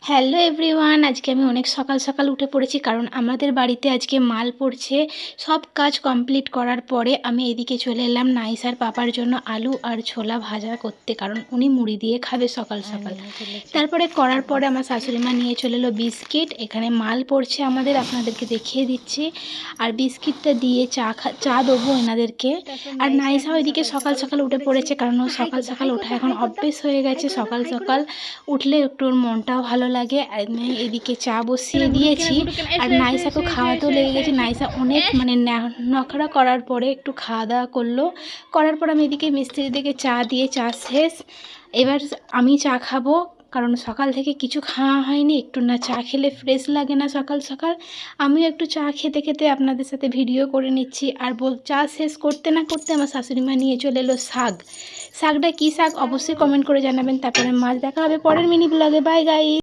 Hello everyone, আজকে আমি অনেক সকাল সকাল উঠে পড়েছি কারণ আমাদের বাড়িতে আজকে মাল পড়ছে। সব কাজ কমপ্লিট করার পরে আমি এদিকে চলে এলাম নাইসার পাপার জন্য আলু আর ছোলা ভাজা করতে, কারণ উনি মুড়ি দিয়ে খাবে সকাল সকাল। তারপরে করার পরে আমার শাশুড়ি মা নিয়ে চলে এলো বিস্কিট। এখানে মাল পড়ছে আমাদের, আপনাদেরকে দেখিয়ে দিচ্ছি। আর বিস্কিটটা দিয়ে চা দেবো এনাদেরকে। আর নাইসা ওইদিকে সকাল সকাল উঠে পড়েছে, কারণ ও সকাল সকাল ওঠা এখন অভ্যেস হয়ে গেছে। সকাল সকাল উঠলে একটু ওর মনটাও ভালো লাগে। আমি এদিকে চা বসিয়ে দিয়েছি আর নাইসাকেও খাওয়াতেও লেগে গেছে। নাইসা অনেক নখরা করার পরে একটু খাওয়া দাওয়া করলো। করার পর আমি এদিকে মিস্ত্রিদিকে চা দিয়ে চা শেষ। এবার আমি চা খাবো, কারণ সকাল থেকে কিছু খাওয়া হয়নি। একটু না চা খেলে ফ্রেশ লাগে না সকাল সকাল। আমিও একটু চা খেতে খেতে আপনাদের সাথে ভিডিও করে নিচ্ছি। আর চা শেষ করতে না করতে আমার শাশুড়ি মা নিয়ে চলে এলো শাকটা কী শাক অবশ্যই কমেন্ট করে জানাবেন। তারপরে মাছ দেখা হবে পরের মিনি ব্লগে। Bye guys.